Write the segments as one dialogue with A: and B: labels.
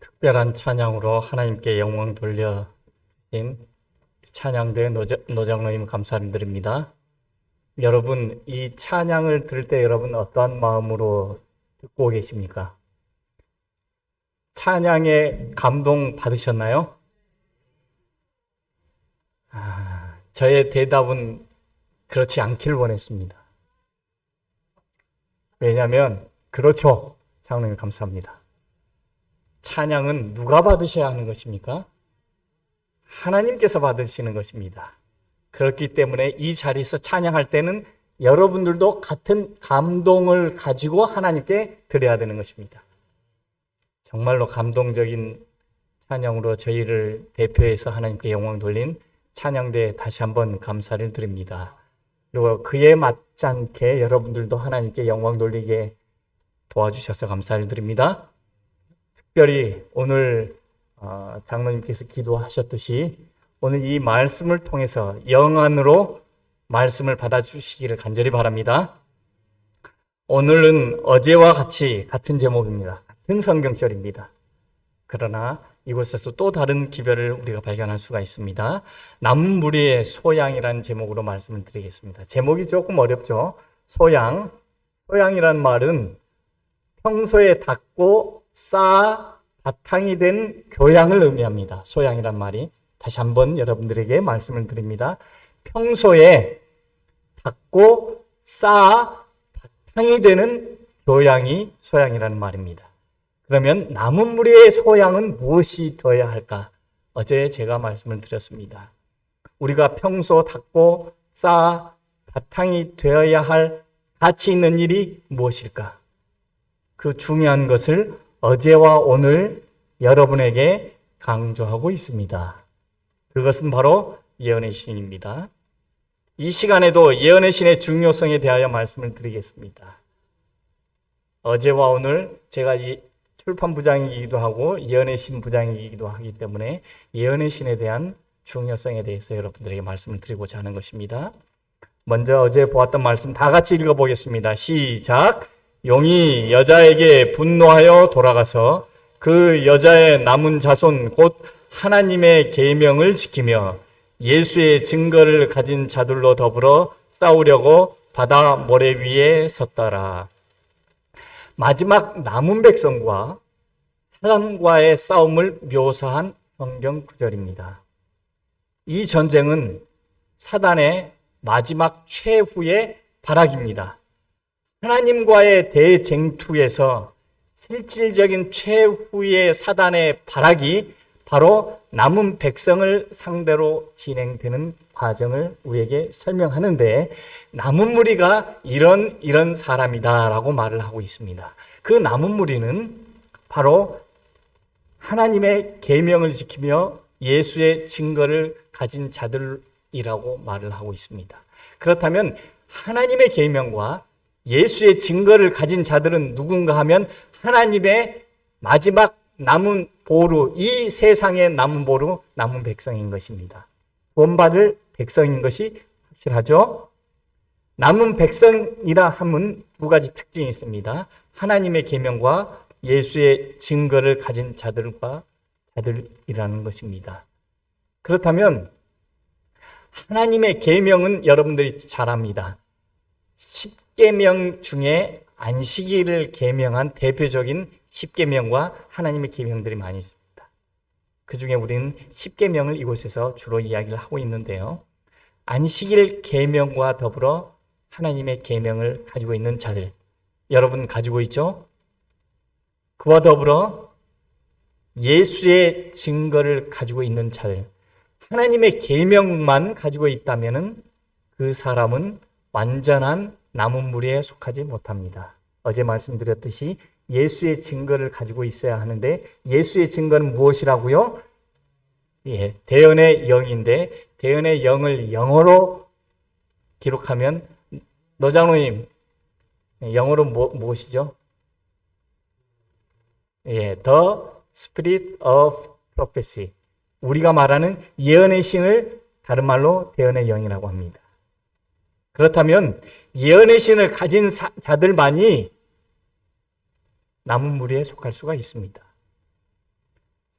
A: 특별한 찬양으로 하나님께 영광 돌려신 찬양대 노장로님 감사를 드립니다. 여러분, 이 찬양을 들을 때 여러분 어떠한 마음으로 듣고 계십니까? 찬양에 감동 받으셨나요? 저의 대답은 그렇지 않길 원했습니다. 왜냐하면 그렇죠. 장로님 감사합니다. 찬양은 누가 받으셔야 하는 것입니까? 하나님께서 받으시는 것입니다. 그렇기 때문에 이 자리에서 찬양할 때는 여러분들도 같은 감동을 가지고 하나님께 드려야 되는 것입니다. 정말로 감동적인 찬양으로 저희를 대표해서 하나님께 영광 돌린 찬양대에 다시 한번 감사를 드립니다. 그리고 그에 맞지 않게 여러분들도 하나님께 영광 돌리게 도와주셔서 감사를 드립니다. 특별히 오늘 장로님께서 기도하셨듯이 오늘 이 말씀을 통해서 영안으로 말씀을 받아주시기를 간절히 바랍니다. 오늘은 어제와 같이 같은 제목입니다. 같은 성경절입니다. 그러나 이곳에서 또 다른 기별을 우리가 발견할 수가 있습니다. 남은 무리의 소양이라는 제목으로 말씀을 드리겠습니다. 제목이 조금 어렵죠. 소양이라는 말은 평소에 닦고 쌓아 바탕이 된 교양을 의미합니다. 소양이란 말이. 다시 한번 여러분들에게 말씀을 드립니다. 평소에 닦고 쌓아 바탕이 되는 교양이 소양이라는 말입니다. 그러면 남은 무리의 소양은 무엇이 되어야 할까? 어제 제가 말씀을 드렸습니다. 우리가 평소 닦고 쌓아 바탕이 되어야 할 가치 있는 일이 무엇일까? 그 중요한 것을 어제와 오늘 여러분에게 강조하고 있습니다. 그것은 바로 예언의 신입니다. 이 시간에도 예언의 신의 중요성에 대하여 말씀을 드리겠습니다. 어제와 오늘 제가 이 출판 부장이기도 하고 예언의 신 부장이기도 하기 때문에 예언의 신에 대한 중요성에 대해서 여러분들에게 말씀을 드리고자 하는 것입니다. 먼저 어제 보았던 말씀 다 같이 읽어보겠습니다. 시작! 용이 여자에게 분노하여 돌아가서 그 여자의 남은 자손 곧 하나님의 계명을 지키며 예수의 증거를 가진 자들로 더불어 싸우려고 바다 모래 위에 섰더라. 마지막 남은 백성과 사단과의 싸움을 묘사한 성경 구절입니다. 이 전쟁은 사단의 마지막 최후의 발악입니다. 하나님과의 대쟁투에서 실질적인 최후의 사단의 발악이 바로 남은 백성을 상대로 진행되는 과정을 우리에게 설명하는데 남은 무리가 이런 사람이다라고 말을 하고 있습니다. 그 남은 무리는 바로 하나님의 계명을 지키며 예수의 증거를 가진 자들이라고 말을 하고 있습니다. 그렇다면 하나님의 계명과 예수의 증거를 가진 자들은 누군가 하면 하나님의 마지막 남은 보루, 이 세상의 남은 보루, 남은 백성인 것입니다. 구원받을 백성인 것이 확실하죠? 남은 백성이라 함은 두 가지 특징이 있습니다. 하나님의 계명과 예수의 증거를 가진 자들이라는 것입니다. 그렇다면 하나님의 계명은 여러분들이 잘 압니다. 10계명 중에 안식일을 계명한 대표적인 10계명과 하나님의 계명들이 많이 있습니다. 그 중에 우리는 10계명을 이곳에서 주로 이야기를 하고 있는데요. 안식일 계명과 더불어 하나님의 계명을 가지고 있는 자들, 여러분 가지고 있죠? 그와 더불어 예수의 증거를 가지고 있는 자들, 하나님의 계명만 가지고 있다면은 그 사람은 완전한 남은 무리에 속하지 못합니다. 어제 말씀드렸듯이 예수의 증거를 가지고 있어야 하는데 예수의 증거는 무엇이라고요? 대언의 영인데 대언의 영을 영어로 기록하면 노장로님 영어로 무엇이죠? The Spirit of Prophecy. 우리가 말하는 예언의 신을 다른 말로 대언의 영이라고 합니다. 그렇다면 예언의 신을 가진 자들만이 남은 무리에 속할 수가 있습니다.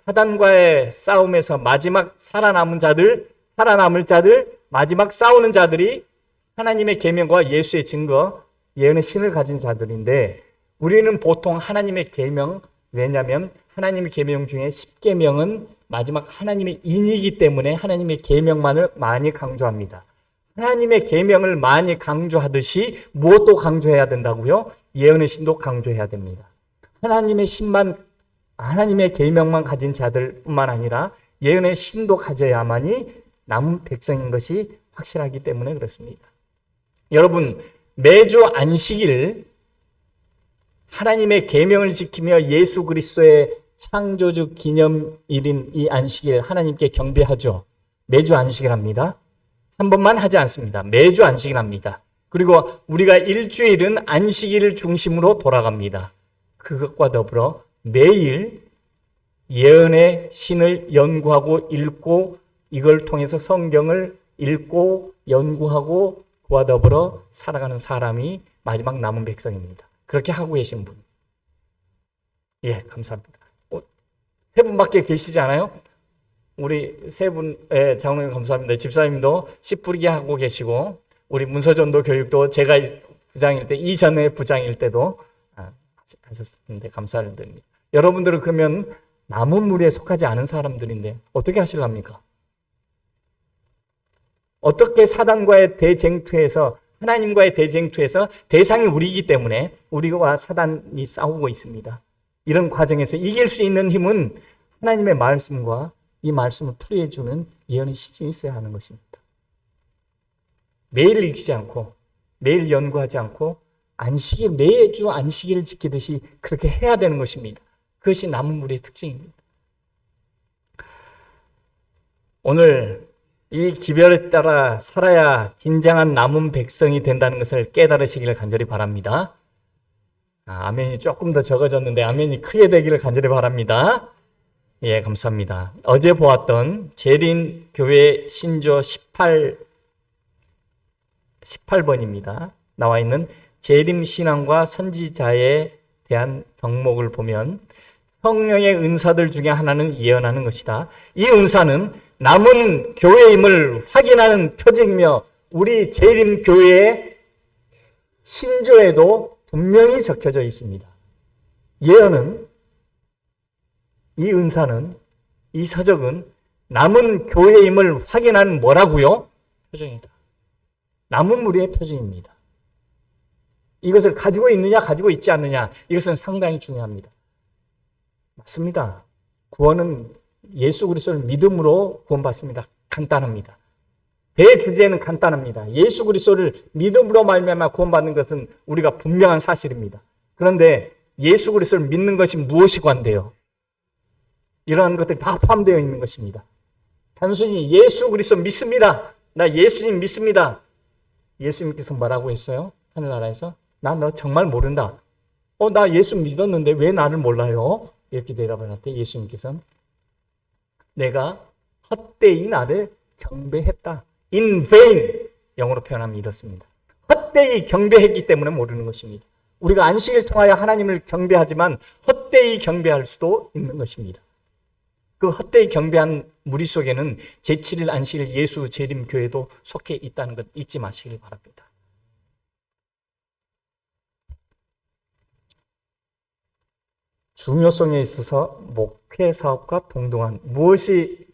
A: 사단과의 싸움에서 마지막 살아남을 자들, 마지막 싸우는 자들이 하나님의 계명과 예수의 증거, 예언의 신을 가진 자들인데, 우리는 보통 하나님의 계명, 왜냐하면 하나님의 계명 중에 10계명은 마지막 하나님의 인이기 때문에 하나님의 계명만을 많이 강조합니다. 하나님의 계명을 많이 강조하듯이 무엇도 강조해야 된다고요? 예언의 신도 강조해야 됩니다. 하나님의 계명만 가진 자들뿐만 아니라 예언의 신도 가져야만이 남은 백성인 것이 확실하기 때문에 그렇습니다. 여러분, 매주 안식일 하나님의 계명을 지키며 예수 그리스도의 창조주 기념일인 이 안식일 하나님께 경배하죠. 매주 안식일 합니다. 한 번만 하지 않습니다. 매주 안식일 합니다. 그리고 우리가 일주일은 안식일을 중심으로 돌아갑니다. 그것과 더불어 매일 예언의 신을 연구하고 읽고 이걸 통해서 성경을 읽고 연구하고 그와 더불어 살아가는 사람이 마지막 남은 백성입니다. 그렇게 하고 계신 분. 예, 감사합니다. 세 분밖에 계시지 않아요? 우리 세 분의 장로님 감사합니다. 집사님도 씨 뿌리기 하고 계시고, 우리 문서전도 교육도 제가 부장일 때, 이전에 부장일 때도 하셨는데 감사를 드립니다. 여러분들은 그러면 남은 무리에 속하지 않은 사람들인데 어떻게 하실랍니까? 어떻게 사단과의 대쟁투에서, 하나님과의 대쟁투에서 대상이 우리이기 때문에 우리와 사단이 싸우고 있습니다. 이런 과정에서 이길 수 있는 힘은 하나님의 말씀과 이 말씀을 풀이해주는 예언의 신이 있어야 하는 것입니다. 매일 읽지 않고 매일 연구하지 않고 매주 안식일을 지키듯이 그렇게 해야 되는 것입니다. 그것이 남은 무리의 특징입니다. 오늘 이 기별에 따라 살아야 진정한 남은 백성이 된다는 것을 깨달으시기를 간절히 바랍니다. 아멘이 조금 더 적어졌는데 아멘이 크게 되기를 간절히 바랍니다. 예, 감사합니다. 어제 보았던 재림교회 신조 18번입니다. 나와 있는 재림신앙과 선지자에 대한 덕목을 보면 성령의 은사들 중에 하나는 예언하는 것이다. 이 은사는 남은 교회임을 확인하는 표징이며 우리 재림교회의 신조에도 분명히 적혀져 있습니다. 예언은, 이 은사는, 이 서적은 남은 교회임을 확인하는 뭐라고요? 표징이다. 남은 무리의 표징입니다. 이것을 가지고 있느냐 가지고 있지 않느냐, 이것은 상당히 중요합니다. 맞습니다. 구원은 예수 그리스도를 믿음으로 구원받습니다. 간단합니다. 대주제는 간단합니다. 예수 그리스도를 믿음으로 말미암아 구원받는 것은 우리가 분명한 사실입니다. 그런데 예수 그리스도를 믿는 것이 무엇이 관대요? 이러한 것들이 다 포함되어 있는 것입니다. 단순히 예수 그리스도 믿습니다. 나 예수님 믿습니다. 예수님께서 뭐라고 했어요? 하늘나라에서 나 너 정말 모른다. 나 예수 믿었는데 왜 나를 몰라요? 이렇게 대답을 할 때 예수님께서는 내가 헛되이 나를 경배했다. In vain. 영어로 표현하면 이렇습니다. 헛되이 경배했기 때문에 모르는 것입니다. 우리가 안식일 통하여 하나님을 경배하지만 헛되이 경배할 수도 있는 것입니다. 그 헛되이 경배한 무리 속에는 제7일 안식일 예수 재림교회도 속해 있다는 것 잊지 마시길 바랍니다. 중요성에 있어서 목회사업과 동등한, 무엇이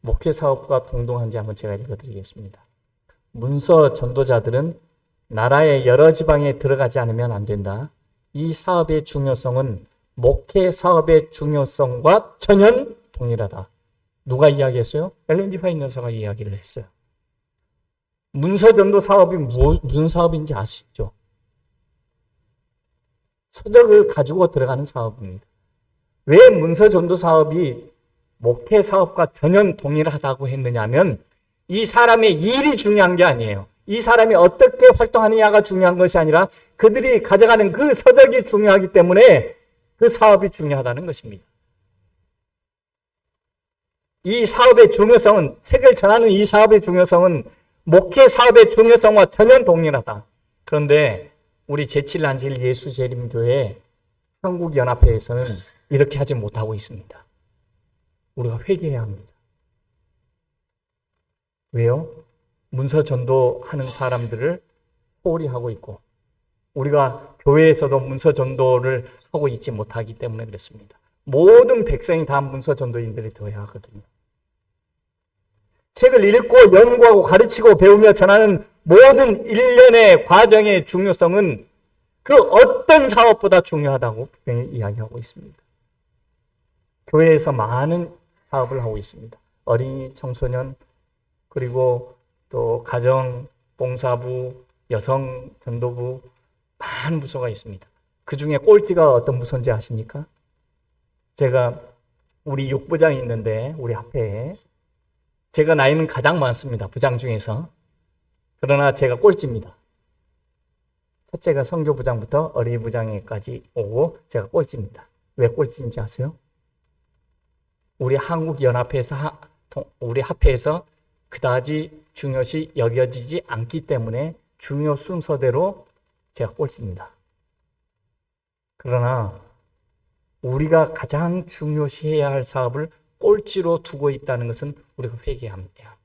A: 목회사업과 동등한지 한번 제가 읽어드리겠습니다. 문서 전도자들은 나라의 여러 지방에 들어가지 않으면 안 된다. 이 사업의 중요성은 목회사업의 중요성과 전혀 동일하다. 누가 이야기했어요? 엘렌 G. 화이트 여사가 이야기를 했어요. 문서 전도 사업이 무슨 사업인지 아시죠? 서적을 가지고 들어가는 사업입니다. 왜 문서 전도 사업이 목회 사업과 전혀 동일하다고 했느냐면 이 사람의 일이 중요한 게 아니에요. 이 사람이 어떻게 활동하느냐가 중요한 것이 아니라 그들이 가져가는 그 서적이 중요하기 때문에 그 사업이 중요하다는 것입니다. 이 사업의 중요성은, 책을 전하는 이 사업의 중요성은 목회 사업의 중요성과 전혀 동일하다. 그런데 우리 제7 안식일 예수 재림교회 한국연합회에서는 이렇게 하지 못하고 있습니다. 우리가 회개해야 합니다. 왜요? 문서 전도하는 사람들을 소홀히 하고 있고 우리가 교회에서도 문서 전도를 하고 있지 못하기 때문에 그렇습니다. 모든 백성이 다 문서 전도인들이 되어야 하거든요. 책을 읽고 연구하고 가르치고 배우며 전하는 모든 일련의 과정의 중요성은 그 어떤 사업보다 중요하다고 분명히 이야기하고 있습니다. 교회에서 많은 사업을 하고 있습니다. 어린이, 청소년, 그리고 또 가정, 봉사부, 여성 전도부 많은 부서가 있습니다. 그 중에 꼴찌가 어떤 부서인지 아십니까? 제가 우리 6부장이 있는데 우리 합회에 제가 나이는 가장 많습니다. 부장 중에서. 그러나 제가 꼴찌입니다. 첫째가 선교부장부터 어린이부장까지 오고 제가 꼴찌입니다. 왜 꼴찌인지 아세요? 우리 한국연합회에서 우리 합회에서 그다지 중요시 여겨지지 않기 때문에 중요 순서대로 제가 꼴찌입니다. 그러나 우리가 가장 중요시해야 할 사업을 꼴찌로 두고 있다는 것은 우리가 회개해야 합니다.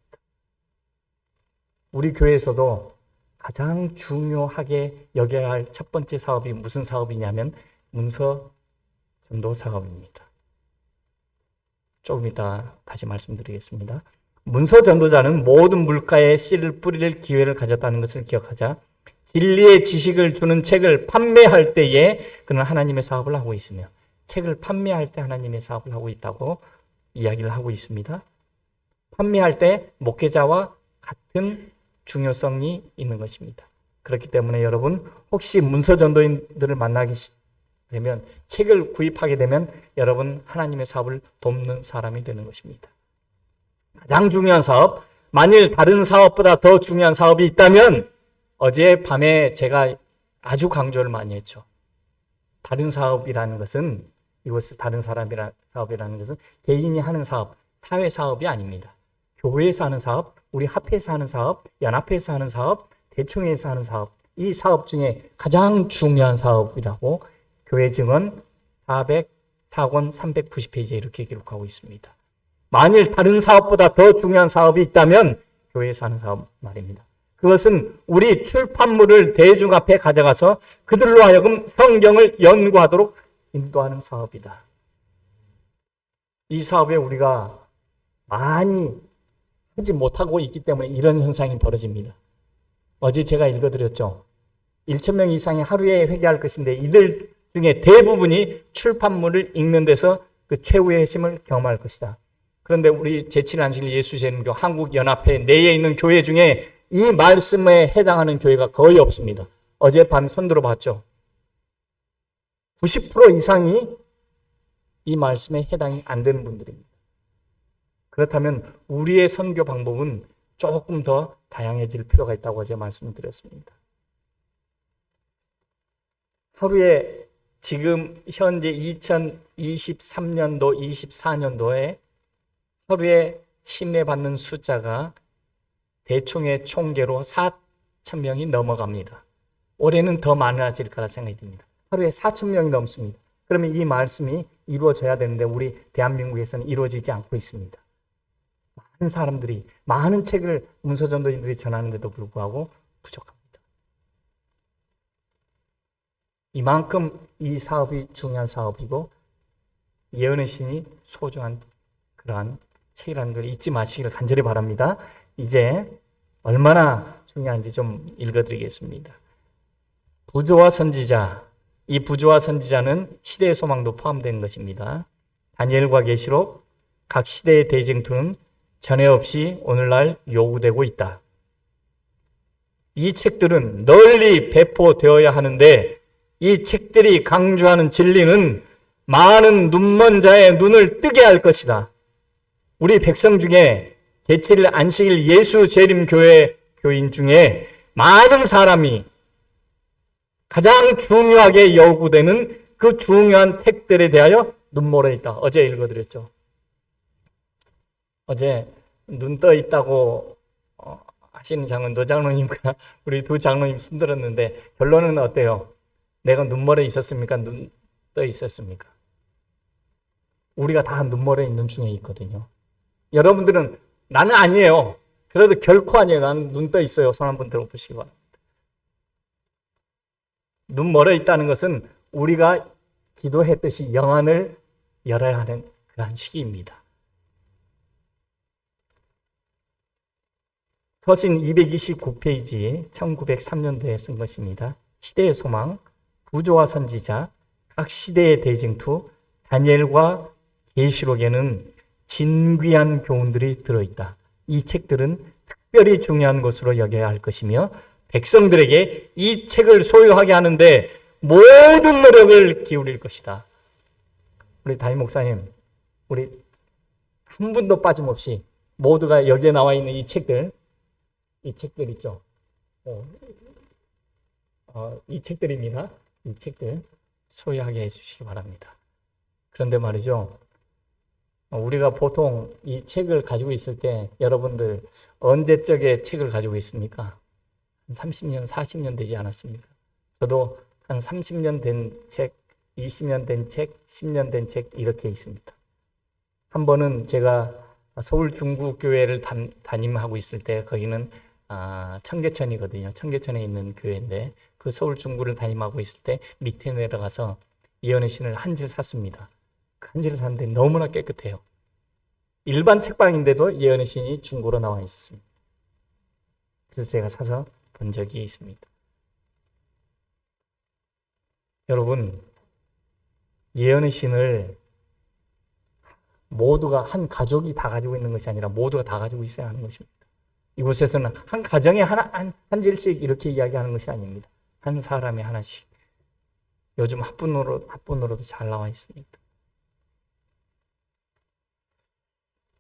A: 우리 교회에서도 가장 중요하게 여겨야 할 첫 번째 사업이 무슨 사업이냐면 문서 전도 사업입니다. 조금 이따 다시 말씀드리겠습니다. 문서 전도자는 모든 물가에 씨를 뿌릴 기회를 가졌다는 것을 기억하자. 진리의 지식을 주는 책을 판매할 때에 그는 하나님의 사업을 하고 있으며 책을 판매할 때 하나님의 사업을 하고 있다고 이야기를 하고 있습니다. 판매할 때 목회자와 같은 중요성이 있는 것입니다. 그렇기 때문에 여러분 혹시 문서 전도인들을 만나게 되면 책을 구입하게 되면 여러분 하나님의 사업을 돕는 사람이 되는 것입니다. 가장 중요한 사업, 만일 다른 사업보다 더 중요한 사업이 있다면 어젯밤에 제가 아주 강조를 많이 했죠. 다른 사업이라는 것은 이것은 다른 사업이라는 것은 개인이 하는 사업, 사회 사업이 아닙니다. 교회에서 하는 사업, 우리 합회에서 하는 사업, 연합회에서 하는 사업, 대충회에서 하는 사업, 이 사업 중에 가장 중요한 사업이라고 교회 증언 404권 390페이지에 이렇게 기록하고 있습니다. 만일 다른 사업보다 더 중요한 사업이 있다면 교회에서 하는 사업 말입니다. 그것은 우리 출판물을 대중 앞에 가져가서 그들로 하여금 성경을 연구하도록 인도하는 사업이다. 이 사업에 우리가 많이 하지 못하고 있기 때문에 이런 현상이 벌어집니다. 어제 제가 읽어드렸죠. 1,000명 이상이 하루에 회개할 것인데 이들 중에 대부분이 출판물을 읽는 데서 그 최후의 핵심을 경험할 것이다. 그런데 우리 제7안식일 예수제림교 한국연합회 내에 있는 교회 중에 이 말씀에 해당하는 교회가 거의 없습니다. 어젯밤 손 들어봤죠. 90% 이상이 이 말씀에 해당이 안 되는 분들입니다. 그렇다면 우리의 선교 방법은 조금 더 다양해질 필요가 있다고 어제 말씀드렸습니다. 하루에 지금 현재 2023년도, 24년도에 하루에 침례받는 숫자가 대충의 총계로 4,000명이 넘어갑니다. 올해는 더 많아질 거라 생각이 듭니다. 하루에 4,000명이 넘습니다. 그러면 이 말씀이 이루어져야 되는데 우리 대한민국에서는 이루어지지 않고 있습니다. 많은 사람들이 많은 책을 문서전도인들이 전하는데도 불구하고 부족합니다. 이만큼 이 사업이 중요한 사업이고 예언의 신이 소중한 그러한 책이라는 걸 잊지 마시기를 간절히 바랍니다. 이제 얼마나 중요한지 좀 읽어드리겠습니다. 부조와 선지자, 이 부조와 선지자는 시대의 소망도 포함된 것입니다. 다니엘과 계시록, 각 시대의 대쟁투는 전에 없이 오늘날 요구되고 있다. 이 책들은 널리 배포되어야 하는데 이 책들이 강조하는 진리는 많은 눈먼 자의 눈을 뜨게 할 것이다. 우리 백성 중에 제7일 안식일 예수 재림교회 교인 중에 많은 사람이 가장 중요하게 요구되는 그 중요한 책들에 대하여 눈멀어 있다. 어제 읽어드렸죠. 어제 눈 떠 있다고 하시는 장로님, 노 장로님과 우리 두 장로님 손들었는데 결론은 어때요? 내가 눈멀어 있었습니까? 눈 떠 있었습니까? 우리가 다 눈물에 있는 중에 있거든요. 여러분들은 나는 아니에요. 그래도 결코 아니에요. 나는 눈 떠 있어요. 손 한번 들어보시기 바랍니다. 눈 멀어 있다는 것은 우리가 기도했듯이 영안을 열어야 하는 그러한 시기입니다. 서신 229페이지 1903년도에 쓴 것입니다. 시대의 소망, 부조와 선지자, 각 시대의 대징투, 다니엘과 계시록에는 진귀한 교훈들이 들어있다. 이 책들은 특별히 중요한 것으로 여겨야 할 것이며 백성들에게 이 책을 소유하게 하는데 모든 노력을 기울일 것이다. 우리 담임 목사님, 우리 한 분도 빠짐없이 모두가 여기에 나와 있는 이 책들 있죠. 이 책들입니다. 이 책들 소유하게 해주시기 바랍니다. 그런데 말이죠. 우리가 보통 이 책을 가지고 있을 때 여러분들 언제적에 책을 가지고 있습니까? 한 30년, 40년 되지 않았습니까? 저도 한 30년 된 책, 20년 된 책, 10년 된 책 이렇게 있습니다. 한 번은 제가 서울 중국교회를 담임하고 있을 때 거기는 청계천이거든요. 청계천에 있는 교회인데 그 서울 중구를 담임하고 있을 때 밑에 내려가서 이현의 신을 한 질 샀습니다. 한 질을 샀는데 너무나 깨끗해요. 일반 책방인데도 이현의 신이 중고로 나와 있었습니다. 그래서 제가 사서 본 적이 있습니다. 여러분, 예언의 신을 모두가 한 가족이 다 가지고 있는 것이 아니라 모두가 다 가지고 있어야 하는 것입니다. 이곳에서는 한 가정에 한 질씩 이렇게 이야기하는 것이 아닙니다. 한 사람에 하나씩. 요즘 합본으로도 잘 나와 있습니다.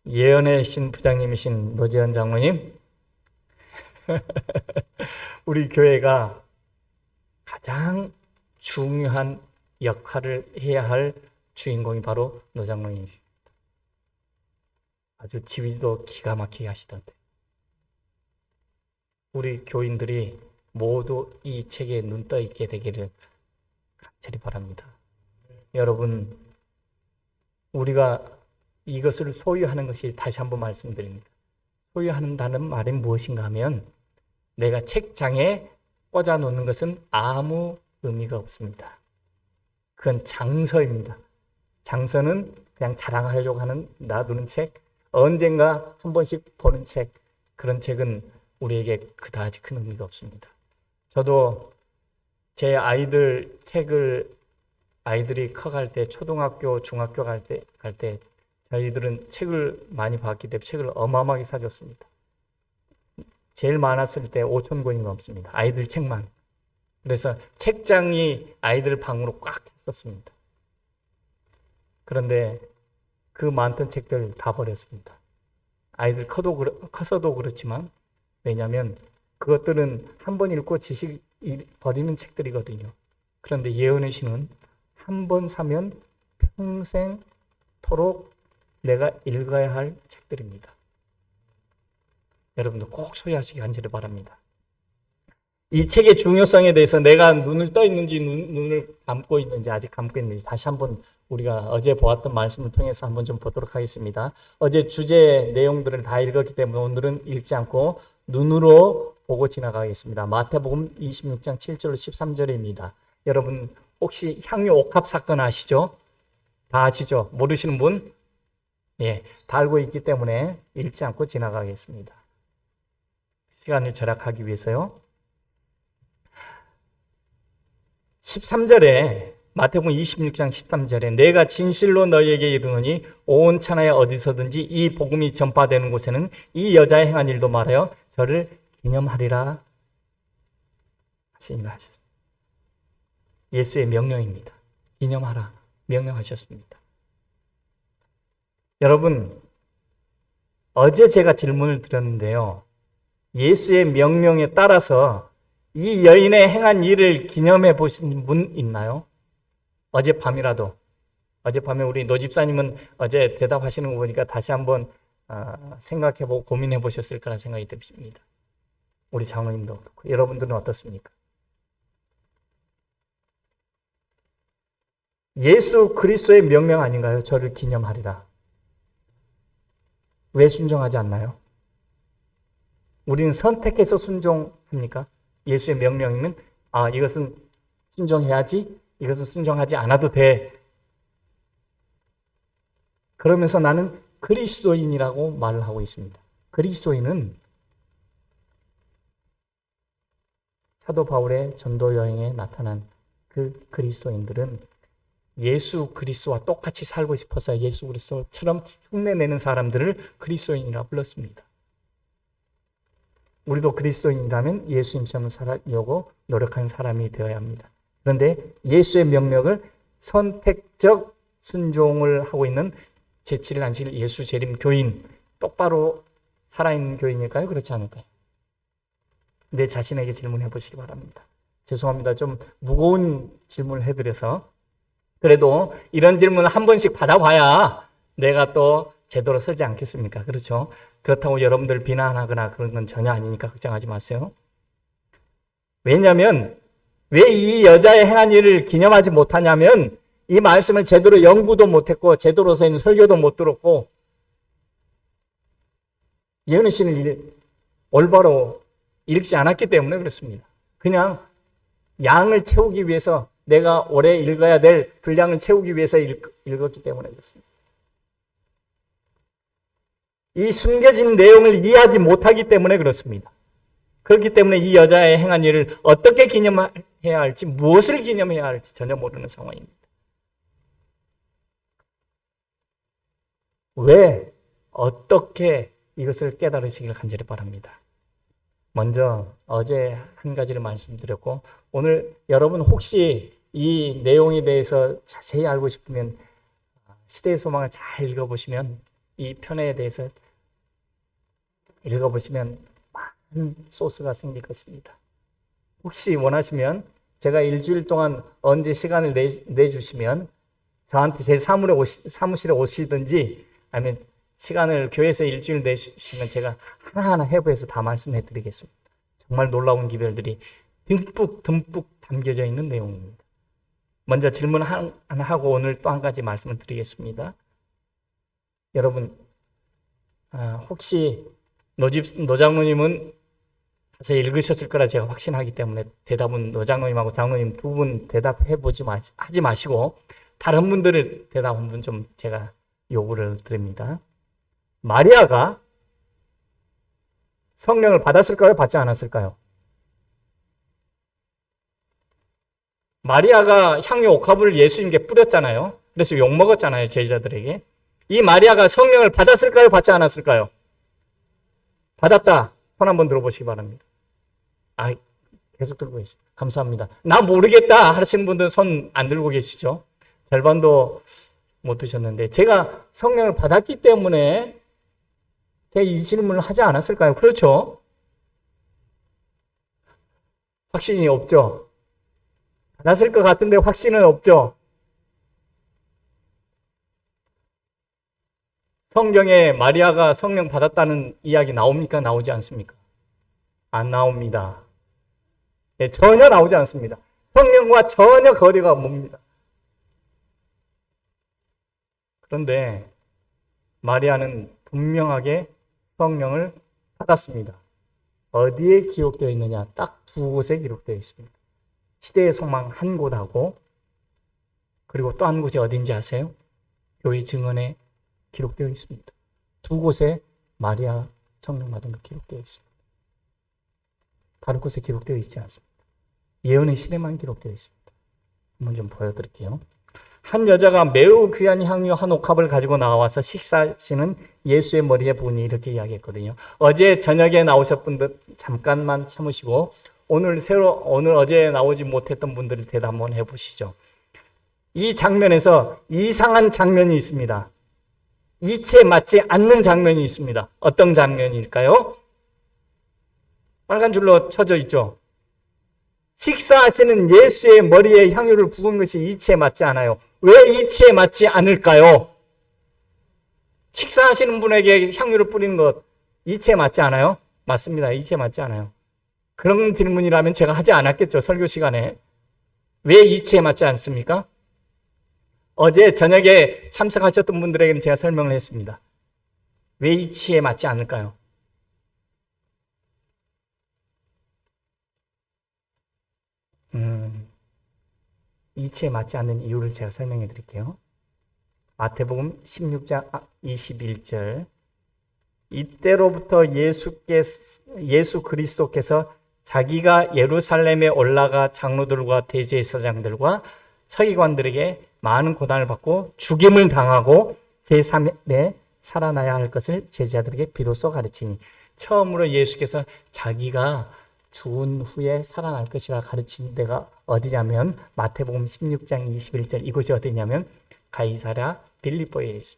A: 예언의 신 부장님이신 노재현 장로님, 우리 교회가 가장 중요한 역할을 해야 할 주인공이 바로 노 장로님입니다. 아주 지휘도 기가 막히게 하시던데. 우리 교인들이 모두 이 책에 눈 떠 있게 되기를 간절히 바랍니다. 여러분, 우리가 이것을 소유하는 것이 다시 한번 말씀드립니다. 소유한다는 말이 무엇인가 하면 내가 책장에 꽂아 놓는 것은 아무 의미가 없습니다. 그건 장서입니다. 장서는 그냥 자랑하려고 하는 놔두는 책, 언젠가 한 번씩 보는 책, 그런 책은 우리에게 그다지 큰 의미가 없습니다. 저도 제 아이들 책을 아이들이 커갈 때 초등학교, 중학교 갈 때 저희들은 책을 많이 봤기 때문에 책을 어마어마하게 사줬습니다. 제일 많았을 때 5천 권이 넘습니다. 아이들 책만. 그래서 책장이 아이들 방으로 꽉 찼었습니다. 그런데 그 많던 책들 다 버렸습니다. 아이들 커서도 그렇지만 왜냐하면 그것들은 한 번 읽고 지식 버리는 책들이거든요. 그런데 예언의 신은 한 번 사면 평생토록 내가 읽어야 할 책들입니다. 여러분도 꼭 소유하시기 간절히 바랍니다. 이 책의 중요성에 대해서 내가 눈을 떠 있는지 눈을 감고 있는지 아직 감고 있는지 다시 한번 우리가 어제 보았던 말씀을 통해서 한번 좀 보도록 하겠습니다. 어제 주제 내용들을 다 읽었기 때문에 오늘은 읽지 않고 눈으로 보고 지나가겠습니다. 마태복음 26장 7절로 13절입니다. 여러분 혹시 향유 옥합 사건 아시죠? 다 아시죠? 모르시는 분? 예, 다 알고 있기 때문에 읽지 않고 지나가겠습니다. 시간을 절약하기 위해서요. 13절에 마태복음 26장 13절에 내가 진실로 너희에게 이르노니 온 천하에 어디서든지 이 복음이 전파되는 곳에는 이 여자의 행한 일도 말하여 저를 기념하리라 하시니라 하셨습니다. 예수의 명령입니다. 기념하라 명령하셨습니다. 여러분, 어제 제가 질문을 드렸는데요. 예수의 명령에 따라서 이 여인의 행한 일을 기념해 보신 분 있나요? 어젯밤에 우리 노 집사님은 어제 대답하시는 거 보니까 다시 한번 생각해보고 고민해 보셨을 거란 생각이 듭니다. 우리 장로님도 그렇고 여러분들은 어떻습니까? 예수 그리스도의 명령 아닌가요? 저를 기념하리라. 왜 순종하지 않나요? 우리는 선택해서 순종합니까? 예수의 명령이면 이것은 순종해야지, 이것은 순종하지 않아도 돼. 그러면서 나는 그리스도인이라고 말을 하고 있습니다. 그리스도인은 사도 바울의 전도 여행에 나타난 그 그리스도인들은 예수 그리스도와 똑같이 살고 싶어서 예수 그리스도처럼 흉내내는 사람들을 그리스도인이라 불렀습니다. 우리도 그리스도인이라면 예수님처럼 살려고 노력하는 사람이 되어야 합니다. 그런데 예수의 명령을 선택적 순종을 하고 있는 제7일 안식일 예수 재림 교인, 똑바로 살아있는 교인일까요? 그렇지 않을까요? 내 자신에게 질문해 보시기 바랍니다. 죄송합니다. 좀 무거운 질문을 해드려서. 그래도 이런 질문을 한 번씩 받아봐야 내가 또 제대로 서지 않겠습니까? 그렇죠? 그렇다고 여러분들 비난하거나 그런 건 전혀 아니니까 걱정하지 마세요. 왜냐하면 왜 이 여자의 행한 일을 기념하지 못하냐면 이 말씀을 제대로 연구도 못했고 제대로 된 설교도 못 들었고 예언의 신을 올바로 읽지 않았기 때문에 그렇습니다. 그냥 양을 채우기 위해서 내가 오래 읽어야 될 분량을 채우기 위해서 읽었기 때문에 그렇습니다. 이 숨겨진 내용을 이해하지 못하기 때문에 그렇습니다. 그렇기 때문에 이 여자의 행한 일을 어떻게 기념해야 할지, 무엇을 기념해야 할지 전혀 모르는 상황입니다. 왜, 어떻게 이것을 깨달으시길 간절히 바랍니다. 먼저 어제 한 가지를 말씀드렸고 오늘 여러분 혹시 이 내용에 대해서 자세히 알고 싶으면 시대의 소망을 잘 읽어보시면 이 편에 대해서 읽어보시면 많은 소스가 생길 것입니다. 혹시 원하시면 제가 일주일 동안 언제 시간을 내주시면 저한테 제 사무실에 오시든지 아니면 시간을 교회에서 일주일 내주시면 제가 하나하나 해부해서 다 말씀해 드리겠습니다. 정말 놀라운 기별들이 듬뿍 담겨져 있는 내용입니다. 먼저 질문 하나 하고 오늘 또 한 가지 말씀을 드리겠습니다. 여러분 혹시 노 장로님은 가서 읽으셨을 거라 제가 확신하기 때문에 대답은 노 장로님하고 장로님 두 분 대답해 하지 마시고 다른 분들을 대답 한 분 좀 제가 요구를 드립니다. 마리아가 성령을 받았을까요? 받지 않았을까요? 마리아가 향유 옥합을 예수님께 뿌렸잖아요. 그래서 욕먹었잖아요. 제자들에게. 이 마리아가 성령을 받았을까요? 받지 않았을까요? 받았다. 손 한번 들어보시기 바랍니다. 계속 들고 계세요. 감사합니다. 나 모르겠다 하시는 분들은 손 안 들고 계시죠? 절반도 못 드셨는데 제가 성령을 받았기 때문에 제가 이 질문을 하지 않았을까요? 그렇죠? 확신이 없죠? 받았을 것 같은데 확신은 없죠? 성경에 마리아가 성령 받았다는 이야기 나옵니까? 나오지 않습니까? 안 나옵니다. 네, 전혀 나오지 않습니다. 성령과 전혀 거리가 멉니다. 그런데 마리아는 분명하게 성령을 받았습니다. 어디에 기록되어 있느냐? 딱 두 곳에 기록되어 있습니다. 시대의 소망 한 곳하고 그리고 또 한 곳이 어딘지 아세요? 교회 증언에 기록되어 있습니다. 두 곳에 마리아 성령 받은 것 기록되어 있습니다. 다른 곳에 기록되어 있지 않습니다. 예언의 시대만 기록되어 있습니다. 한번 좀 보여드릴게요. 한 여자가 매우 귀한 향유 한 옥합을 가지고 나와서 식사하시는 예수의 머리에 부으니 이렇게 이야기했거든요. 어제 저녁에 나오셨던 분들 잠깐만 참으시고 오늘 어제 나오지 못했던 분들이 대답 한번 해보시죠. 이 장면에서 이상한 장면이 있습니다. 이치에 맞지 않는 장면이 있습니다. 어떤 장면일까요? 빨간 줄로 쳐져 있죠. 식사하시는 예수의 머리에 향유를 부은 것이 이치에 맞지 않아요. 왜 이치에 맞지 않을까요? 식사하시는 분에게 향유를 뿌리는 것 이치에 맞지 않아요? 맞습니다. 이치에 맞지 않아요. 그런 질문이라면 제가 하지 않았겠죠. 설교 시간에. 왜 이치에 맞지 않습니까? 어제 저녁에 참석하셨던 분들에게는 제가 설명을 했습니다. 왜 이치에 맞지 않을까요? 이치에 맞지 않는 이유를 제가 설명해 드릴게요. 마태복음 16장 21절. 이때로부터 예수 그리스도께서 자기가 예루살렘에 올라가 장로들과 대제사장들과 서기관들에게 많은 고난을 받고 죽임을 당하고 제3일에 살아나야 할 것을 제자들에게 비로소 가르치니, 처음으로 예수께서 자기가 죽은 후에 살아날 것이라 가르친 데가 어디냐면 마태복음 16장 21절. 이곳이 어디냐면 가이사랴 빌립보에서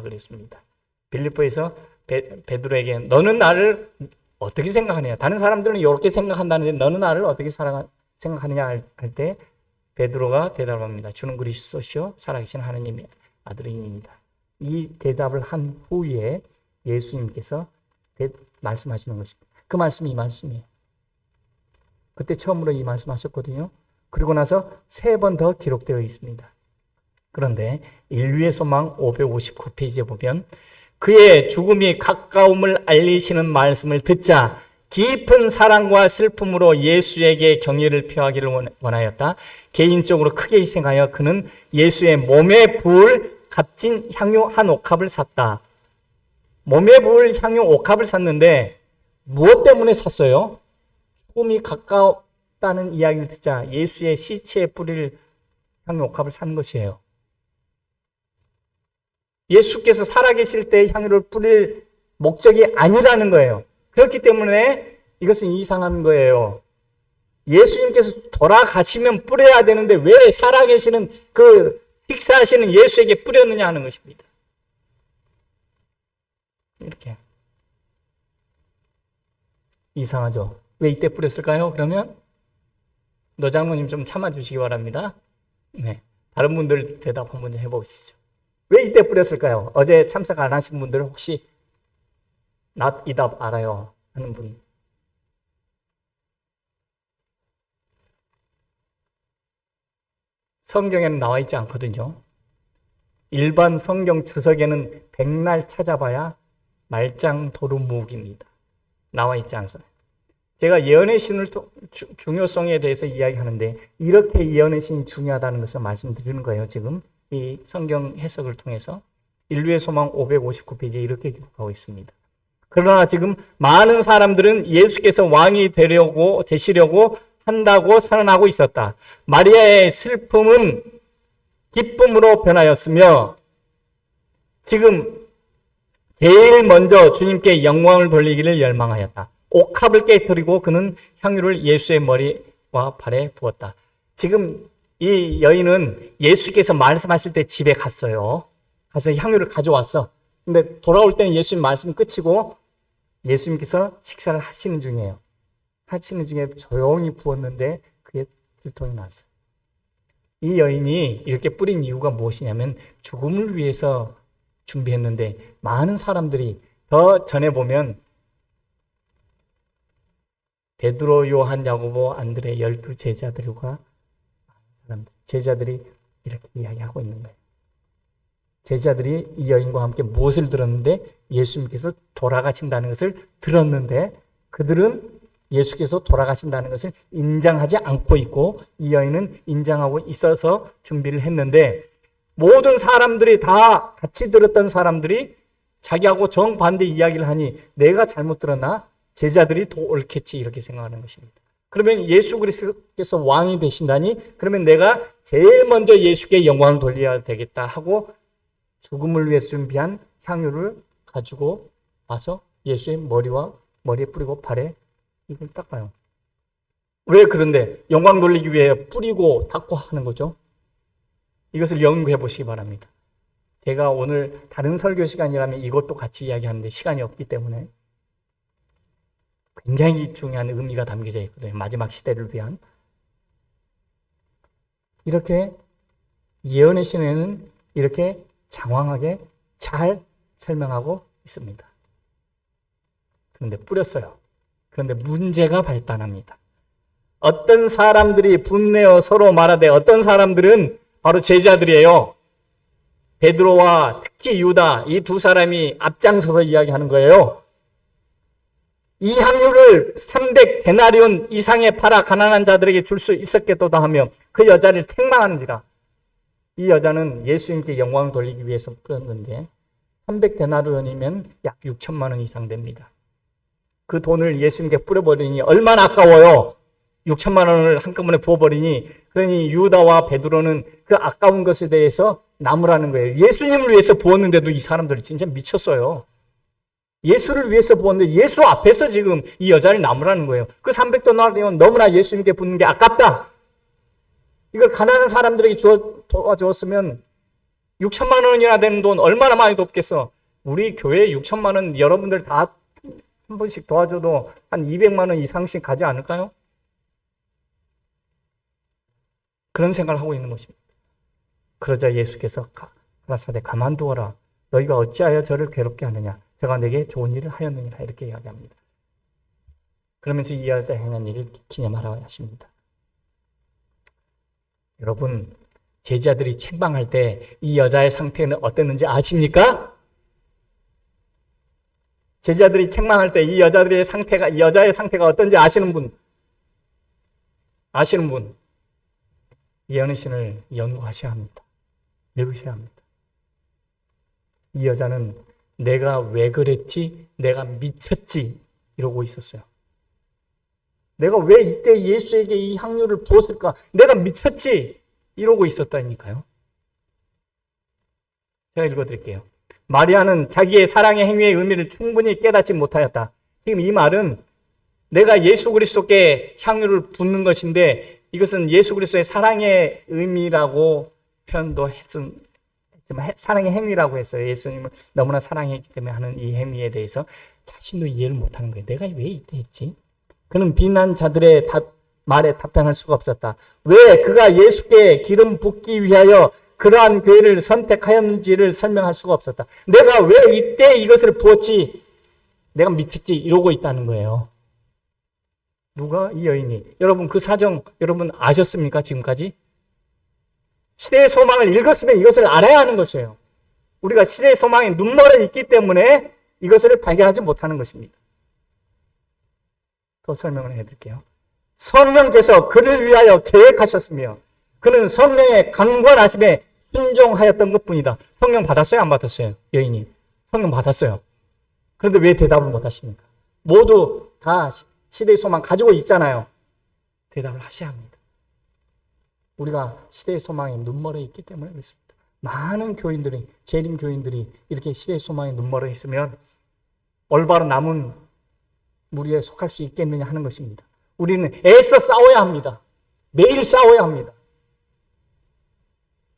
A: 그랬습니다. 빌립보에서 베드로에게 너는 나를 어떻게 생각하느냐, 다른 사람들은 이렇게 생각한다는데 너는 나를 어떻게 생각하느냐 할 때 베드로가 대답합니다. 주는 그리스도시요 살아계신 하나님의 아들입니다. 이 대답을 한 후에 예수님께서 말씀하시는 것입니다. 그 말씀이 이 말씀이에요. 그때 처음으로 이 말씀하셨거든요. 그리고 나서 3번 더 기록되어 있습니다. 그런데 인류의 소망 559페이지에 보면 그의 죽음이 가까움을 알리시는 말씀을 듣자 깊은 사랑과 슬픔으로 예수에게 경의를 표하기를 원하였다. 개인적으로 크게 희생하여 그는 예수의 몸에 부을 값진 향유 한 옥합을 샀다. 몸에 부을 향유 옥합을 샀는데 무엇 때문에 샀어요? 죽음이 가까웠다는 이야기를 듣자 예수의 시체에 뿌릴 향유 옥합을 산 것이에요. 예수께서 살아계실 때 향유를 뿌릴 목적이 아니라는 거예요. 그렇기 때문에 이것은 이상한 거예요. 예수님께서 돌아가시면 뿌려야 되는데 왜 살아계시는 그 식사하시는 예수에게 뿌렸느냐 하는 것입니다. 이렇게 이상하죠. 왜 이때 뿌렸을까요? 그러면 노장모님 좀 참아주시기 바랍니다. 네, 다른 분들 대답 한번 해보시죠. 왜 이때 뿌렸을까요? 어제 참석 안 하신 분들 혹시 이 답 알아요 하는 분. 성경에는 나와 있지 않거든요. 일반 성경 주석에는 백날 찾아봐야 말짱도루묵입니다. 나와 있지 않습니다. 제가 예언의 신을 중요성에 대해서 이야기하는데 이렇게 예언의 신이 중요하다는 것을 말씀드리는 거예요. 지금 이 성경 해석을 통해서 인류의 소망 559페이지에 이렇게 기록하고 있습니다. 그러나 지금 많은 사람들은 예수께서 왕이 되시려고 한다고 선언하고 있었다. 마리아의 슬픔은 기쁨으로 변하였으며 지금 제일 먼저 주님께 영광을 돌리기를 열망하였다. 옥합을 깨뜨리고 그는 향유를 예수의 머리와 발에 부었다. 지금 이 여인은 예수께서 말씀하실 때 집에 갔어요. 가서 향유를 가져왔어. 근데 돌아올 때는 예수님 말씀이 끝이고 예수님께서 식사를 하시는 중이에요. 하시는 중에 조용히 부었는데 그게 들통이 났어요. 이 여인이 이렇게 뿌린 이유가 무엇이냐면 죽음을 위해서 준비했는데 많은 사람들이 더 전에 보면 베드로, 요한, 야고보, 안드레 12 제자들과 제자들이 이렇게 이야기하고 있는 거예요. 제자들이 이 여인과 함께 무엇을 들었는데 예수님께서 돌아가신다는 것을 들었는데 그들은 예수께서 돌아가신다는 것을 인정하지 않고 있고 이 여인은 인정하고 있어서 준비를 했는데 모든 사람들이 다 같이 들었던 사람들이 자기하고 정반대 이야기를 하니 내가 잘못 들었나? 제자들이 더 옳겠지 이렇게 생각하는 것입니다. 그러면 예수 그리스도께서 왕이 되신다니 그러면 내가 제일 먼저 예수께 영광을 돌려야 되겠다 하고 죽음을 위해 준비한 향유를 가지고 와서 예수의 머리에 뿌리고 발에 이걸 닦아요. 왜 그런데 영광 돌리기 위해 뿌리고 닦고 하는 거죠? 이것을 연구해 보시기 바랍니다. 제가 오늘 다른 설교 시간이라면 이것도 같이 이야기하는데 시간이 없기 때문에 굉장히 중요한 의미가 담겨져 있거든요. 마지막 시대를 위한. 이렇게 예언의 신에는 이렇게 장황하게 잘 설명하고 있습니다. 그런데 뿌렸어요. 그런데 문제가 발단합니다. 어떤 사람들이 분내어 서로 말하되 어떤 사람들은 바로 제자들이에요. 베드로와 특히 유다 이 두 사람이 앞장서서 이야기하는 거예요. 이 향유를 300데나리온 이상에 팔아 가난한 자들에게 줄 수 있었겠도다 하며 그 여자를 책망하는지라. 이 여자는 예수님께 영광을 돌리기 위해서 뿌렸는데 300데나리온이면 약 6천만 원 이상 됩니다. 그 돈을 예수님께 뿌려버리니 얼마나 아까워요. 6천만 원을 한꺼번에 부어버리니, 그러니 유다와 베드로는 그 아까운 것에 대해서 나무라는 거예요. 예수님을 위해서 부었는데도 이 사람들이 진짜 미쳤어요. 예수를 위해서 부었는데 예수 앞에서 지금 이 여자를 나무라는 거예요. 그 300데나리온 너무나 예수님께 붓는 게 아깝다. 이걸 가난한 사람들에게 도와주었으면 6천만 원이나 되는 돈 얼마나 많이 돕겠어. 우리 교회 6천만 원 여러분들 다 한 번씩 도와줘도 한 200만 원 이상씩 가지 않을까요? 그런 생각을 하고 있는 것입니다. 그러자 예수께서 가라사대 가만두어라. 너희가 어찌하여 저를 괴롭게 하느냐. 제가 내게 좋은 일을 하였느니라. 이렇게 이야기합니다. 그러면서 이 여자 행한 일을 기념하라 하십니다. 여러분, 제자들이 책망할 때 이 여자의 상태는 어땠는지 아십니까? 제자들이 책망할 때 이 여자의 상태가 어떤지 아시는 분? 예언의 신을 연구하셔야 합니다. 읽으셔야 합니다. 이 여자는 내가 왜 그랬지? 내가 미쳤지? 이러고 있었어요. 내가 왜 이때 예수에게 이 향유를 부었을까? 내가 미쳤지? 이러고 있었다니까요. 제가 읽어드릴게요. 마리아는 자기의 사랑의 행위의 의미를 충분히 깨닫지 못하였다. 지금 이 말은 내가 예수 그리스도께 향유를 붓는 것인데 이것은 예수 그리스도의 사랑의 의미라고 표현도 했지만 사랑의 행위라고 했어요. 예수님을 너무나 사랑했기 때문에 하는 이 행위에 대해서 자신도 이해를 못하는 거예요. 내가 왜 이때 했지? 그는 비난 자들의 말에 답변할 수가 없었다. 왜 그가 예수께 기름 붓기 위하여 그러한 교회를 선택하였는지를 설명할 수가 없었다. 내가 왜 이때 이것을 부었지? 내가 미쳤지? 이러고 있다는 거예요. 누가? 이 여인이. 여러분 그 사정 여러분 아셨습니까? 지금까지? 시대의 소망을 읽었으면 이것을 알아야 하는 것이에요. 우리가 시대의 소망에 눈멀어 있기 때문에 이것을 발견하지 못하는 것입니다. 더 설명을 해드릴게요. 성령께서 그를 위하여 계획하셨으며 그는 성령의 강권하심에 순종하였던 것뿐이다. 성령 받았어요? 안 받았어요? 여인이. 성령 받았어요. 그런데 왜 대답을 못 하십니까? 모두 다 시대의 소망 가지고 있잖아요. 대답을 하셔야 합니다. 우리가 시대의 소망에 눈멀어 있기 때문에 그렇습니다. 많은 교인들이, 재림 교인들이 이렇게 시대의 소망에 눈멀어 있으면 올바로 남은 무리에 속할 수 있겠느냐 하는 것입니다. 우리는 애써 싸워야 합니다. 매일 싸워야 합니다.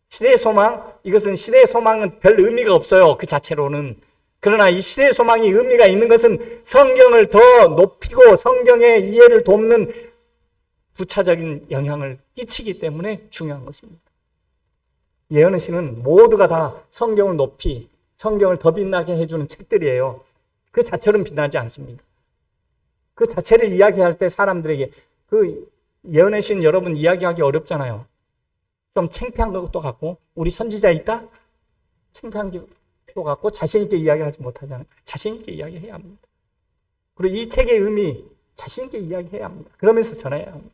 A: 시대의 소망, 이것은 시대의 소망은 별 의미가 없어요. 그 자체로는. 그러나 이 시대의 소망이 의미가 있는 것은 성경을 더 높이고 성경의 이해를 돕는 부차적인 영향을 끼치기 때문에 중요한 것입니다. 예언의 시는 모두가 다 성경을 높이, 성경을 더 빛나게 해주는 책들이에요. 그 자체로는 빛나지 않습니다. 그 자체를 이야기할 때 사람들에게 그 예언의 신 여러분 이야기하기 어렵잖아요. 좀 창피한 것도 같고 우리 선지자 있다? 창피한 것도 같고 자신 있게 이야기하지 못하잖아요. 자신 있게 이야기해야 합니다. 그리고 이 책의 의미 자신 있게 이야기해야 합니다. 그러면서 전해야 합니다.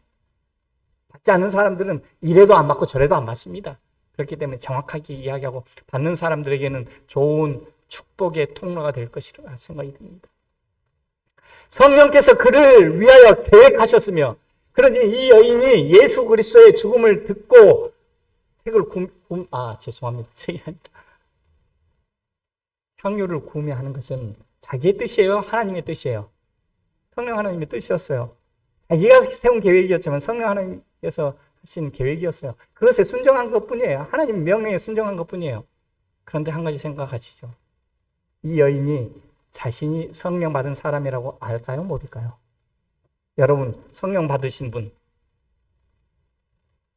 A: 받지 않는 사람들은 이래도 안 받고 저래도 안 받습니다. 그렇기 때문에 정확하게 이야기하고 받는 사람들에게는 좋은 축복의 통로가 될 것이라 생각이 듭니다. 성령께서 그를 위하여 계획하셨으며 그러니 이 여인이 예수 그리스도의 죽음을 듣고 책을 죄송합니다. 책이 아니다. 향유를 구매하는 것은 자기의 뜻이에요? 하나님의 뜻이에요? 성령 하나님의 뜻이었어요. 자기가 세운 계획이었지만 성령 하나님께서 하신 계획이었어요. 그것에 순종한 것뿐이에요. 하나님 명령에 순종한 것뿐이에요. 그런데 한 가지 생각하시죠. 이 여인이 자신이 성령 받은 사람이라고 알까요? 모를까요? 여러분 성령 받으신 분,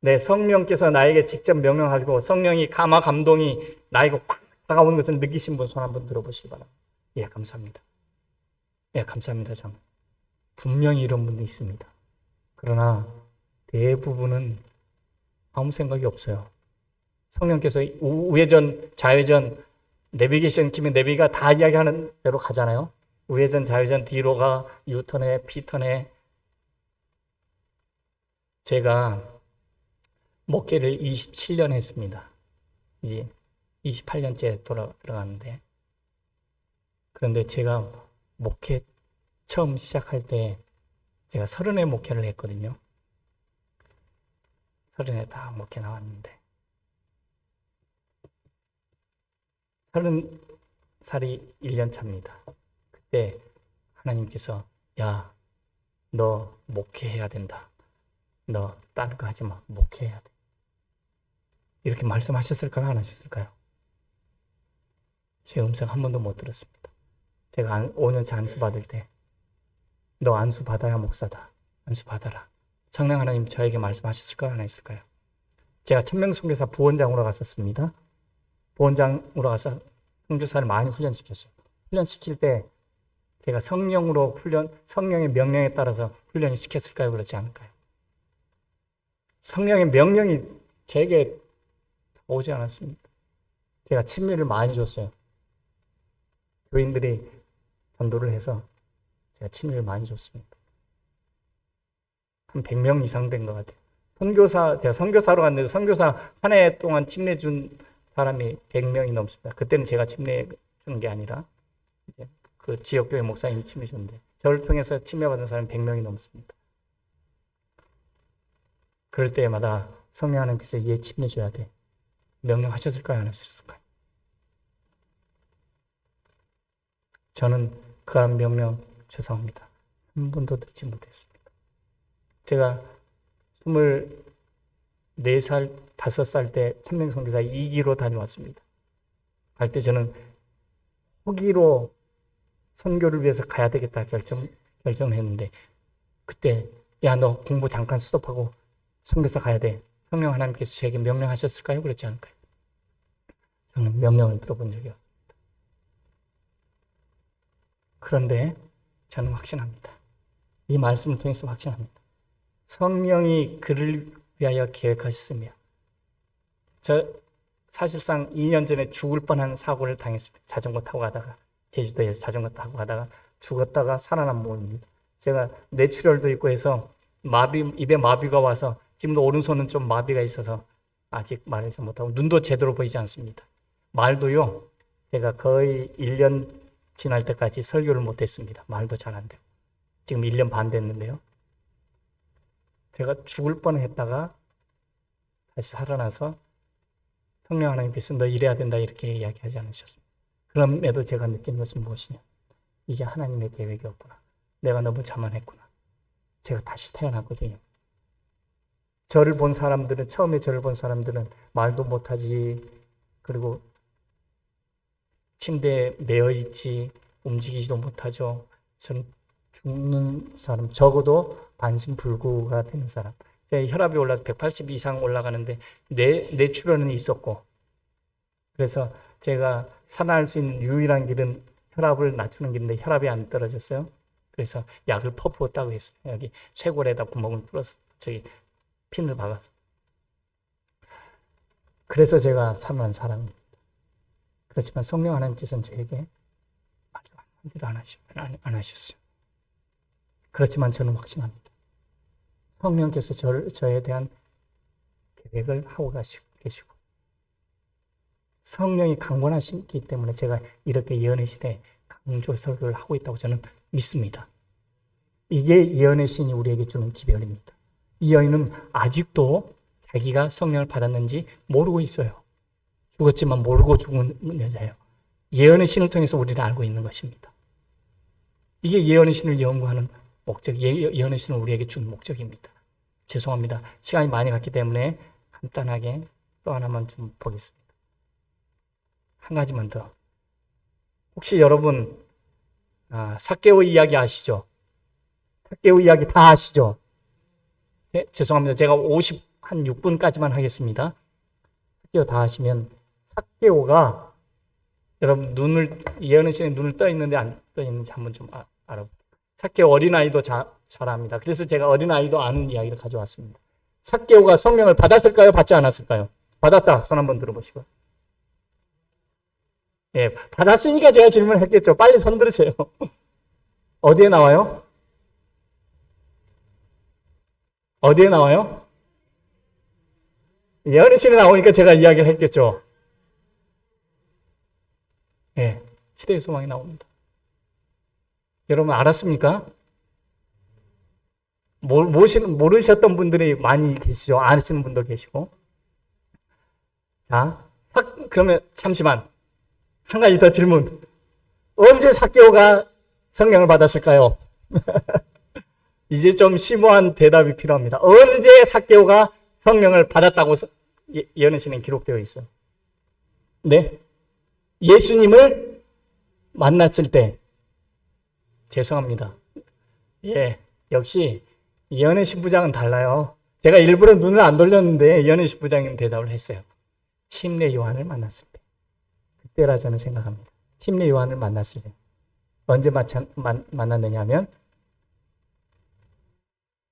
A: 네, 성령께서 나에게 직접 명령하시고 성령이 감화 감동이 나에게 확 다가오는 것을 느끼신 분 손 한번 들어보시기 바랍니다. 예, 감사합니다. 예, 감사합니다. 참 분명히 이런 분도 있습니다. 그러나 대부분은 아무 생각이 없어요. 성령께서 우회전, 좌회전, 내비게이션 키면 내비가 다 이야기하는 대로 가잖아요. 우회전, 좌회전, 뒤로 가, 유턴해, 피턴해. 제가 목회를 27년 했습니다. 이제 28년째 들어가는데. 그런데 제가 목회 처음 시작할 때 제가 30회 목회를 했거든요. 30회 다 목회 나왔는데 30살이 1년 차입니다. 그때 하나님께서 야, 너 목회해야 된다. 너 다른 거 하지 마. 목회해야 돼. 이렇게 말씀하셨을까요? 안 하셨을까요? 제 음성 한 번도 못 들었습니다. 제가 5년차 안수 받을 때 너 안수 받아야 목사다. 안수 받아라. 성령 하나님 저에게 말씀하셨을까요? 안 하셨을까요? 제가 천명선교사 부원장으로 갔었습니다. 부원장으로 가서 선교사를 많이 훈련시켰어요. 훈련시킬 때 제가 성령의 명령에 따라서 훈련을 시켰을까요? 그렇지 않을까요? 성령의 명령이 제게 오지 않았습니다. 제가 친미를 많이 줬어요. 교인들이 전도를 해서 제가 친미를 많이 줬습니다. 한 100명 이상 된 것 같아요. 제가 선교사로 갔는데 선교사 한 해 동안 침례 준 사람이 100명이 넘습니다. 그때는 제가 침례 준 게 아니라 이제 그 지역교회 목사님이 침례 줬는데 저를 통해서 침례 받은 사람이 100명이 넘습니다. 그럴 때마다 성령 하나님께서 얘 침례 줘야 돼. 명령하셨을까요? 안 하셨을까요? 저는 그 한 명령 죄송합니다. 한 번도 듣지 못했습니다. 제가 24살, 5살 때 천명선교사 2기로 다녀왔습니다. 갈 때 저는 호기로 선교를 위해서 가야 되겠다 결정했는데 그때 야, 너 공부 잠깐 스톱하고 선교사 가야 돼. 성령 하나님께서 저에게 명령하셨을까요? 그렇지 않을까요? 저는 명령을 들어본 적이 없습니다. 그런데 저는 확신합니다. 이 말씀을 통해서 확신합니다. 성령이 그를 위하여 계획하셨으며 저 사실상 2년 전에 죽을 뻔한 사고를 당했습니다. 자전거 타고 가다가 제주도에서 자전거 타고 가다가 죽었다가 살아난 몸입니다. 제가 뇌출혈도 있고 해서 입에 마비가 와서 지금도 오른손은 좀 마비가 있어서 아직 말을 잘 못하고 눈도 제대로 보이지 않습니다. 말도요, 제가 거의 1년 지날 때까지 설교를 못했습니다. 말도 잘 안 되고. 지금 1년 반 됐는데요. 제가 죽을 뻔했다가 다시 살아나서 성령 하나님께서 너 이래야 된다 이렇게 이야기하지 않으셨습니다. 그럼에도 제가 느낀 것은 무엇이냐. 이게 하나님의 계획이었구나. 내가 너무 자만했구나. 제가 다시 태어났거든요. 처음에 저를 본 사람들은 말도 못하지, 그리고 침대에 매여있지, 움직이지도 못하죠. 전 죽는 사람, 적어도 반신불구가 되는 사람. 제 혈압이 올라서 180 이상 올라가는데 뇌출혈은 있었고, 그래서 제가 살아날 수 있는 유일한 길은 혈압을 낮추는 길인데 혈압이 안 떨어졌어요. 그래서 약을 퍼부었다고 했어요. 여기 쇄골에다 구멍을 뚫어서 핀을 박아서. 그래서 제가 살아난 사람입니다. 그렇지만 성령 하나님께서는 저에게 말씀 한마디도 안 하셨어요. 그렇지만 저는 확신합니다. 성령께서 저에 대한 계획을 하고 계시고 성령이 강권하시기 때문에 제가 이렇게 예언의 시대에 강조 설교를 하고 있다고 저는 믿습니다. 이게 예언의 신이 우리에게 주는 기별입니다. 이 여인은 아직도 자기가 성령을 받았는지 모르고 있어요. 죽었지만 모르고 죽은 여자예요. 예언의 신을 통해서 우리를 알고 있는 것입니다. 이게 예언의 신을 연구하는 목적, 예언의 신을 우리에게 준 목적입니다. 죄송합니다. 시간이 많이 갔기 때문에 간단하게 또 하나만 좀 보겠습니다. 한 가지만 더. 혹시 여러분 삭개오 이야기 아시죠? 삭개오 이야기 다 아시죠? 네, 죄송합니다. 제가 56분까지만 하겠습니다. 삭개오 다 아시면 삭개오가 여러분 예언의 신의 눈을 떠 있는데 안 떠 있는지 한번 좀 알아볼게요. 삭개오 어린아이도 잘 압니다. 그래서 제가 어린아이도 아는 이야기를 가져왔습니다. 삭개오가 성령을 받았을까요? 받지 않았을까요? 받았다. 손 한번 들어보시고. 예, 받았으니까 제가 질문을 했겠죠. 빨리 손 들으세요. 어디에 나와요? 어디에 나와요? 예언의 나오니까 제가 이야기를 했겠죠. 예, 시대의 소망이 나옵니다. 여러분 알았습니까? 모르셨던 분들이 많이 계시죠. 아시는 분도 계시고. 자, 그러면 잠시만. 한 가지 더 질문. 언제 삭개오가 성령을 받았을까요? 이제 좀 심오한 대답이 필요합니다. 언제 삭개오가 성령을 받았다고 예언의 신에 기록되어 있어요? 네? 예수님을 만났을 때. 죄송합니다. 예, 역시 예언의 신부장은 달라요. 제가 일부러 눈을 안 돌렸는데 예언의 신부장님 대답을 했어요. 침례 요한을 만났을 때. 그때라 저는 생각합니다. 침례 요한을 만났을 때. 언제 만났느냐 하면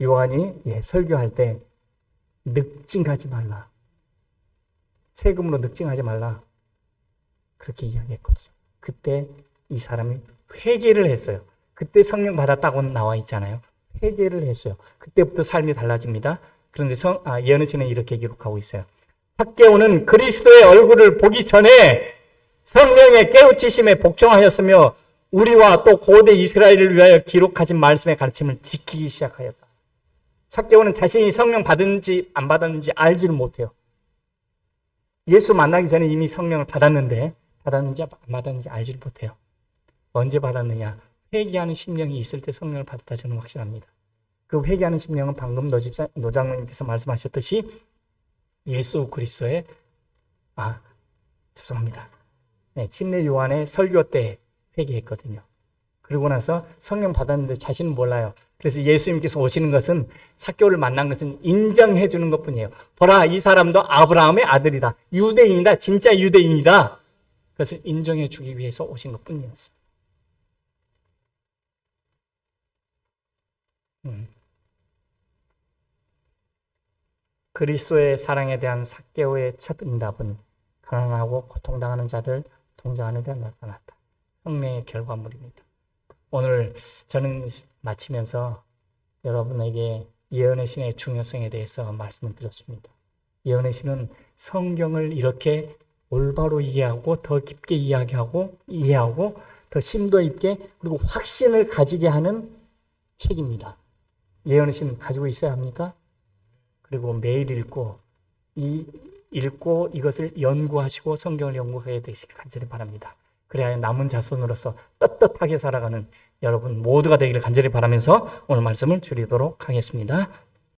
A: 요한이 설교할 때 늑증하지 말라. 세금으로 늑증하지 말라. 그렇게 이야기했거든요. 그때 이 사람이 회개를 했어요. 그때 성령 받았다고 나와 있잖아요. 회개를 했어요. 그때부터 삶이 달라집니다. 그런데 예언의 신은 이렇게 기록하고 있어요. 삭개오는 그리스도의 얼굴을 보기 전에 성령의 깨우치심에 복종하였으며 우리와 또 고대 이스라엘을 위하여 기록하신 말씀의 가르침을 지키기 시작하였다. 삭개오는 자신이 성령 받았는지 안 받았는지 알지를 못해요. 예수 만나기 전에 이미 성령을 받았는데 받았는지 안 받았는지 알지를 못해요. 언제 받았느냐? 회개하는 심령이 있을 때 성령을 받았다 저는 확신합니다. 그 회개하는 심령은 방금 노장로님께서 말씀하셨듯이 예수 그리스도의 죄송합니다. 네, 침례 요한의 설교 때 회개했거든요. 그러고 나서 성령 받았는데 자신은 몰라요. 그래서 예수님께서 오시는 것은 삭개오를 만난 것은 인정해 주는 것뿐이에요. 보라, 이 사람도 아브라함의 아들이다. 유대인이다. 진짜 유대인이다. 그것을 인정해 주기 위해서 오신 것뿐이었어요. 그리스도의 사랑에 대한 삭개오의 첫 응답은 가난하고 고통당하는 자들 동정하는 데 나타났다. 성례의 결과물입니다. 오늘 저는 마치면서 여러분에게 예언의 신의 중요성에 대해서 말씀을 드렸습니다. 예언의 신은 성경을 이렇게 올바로 이해하고 더 깊게 이해하고 더 심도 있게 그리고 확신을 가지게 하는 책입니다. 예언의 신은 가지고 있어야 합니까? 그리고 매일 읽고 이것을 연구하시고 성경을 연구하게 되시길 간절히 바랍니다. 그래야 남은 자손으로서 떳떳하게 살아가는 여러분 모두가 되기를 간절히 바라면서 오늘 말씀을 줄이도록 하겠습니다.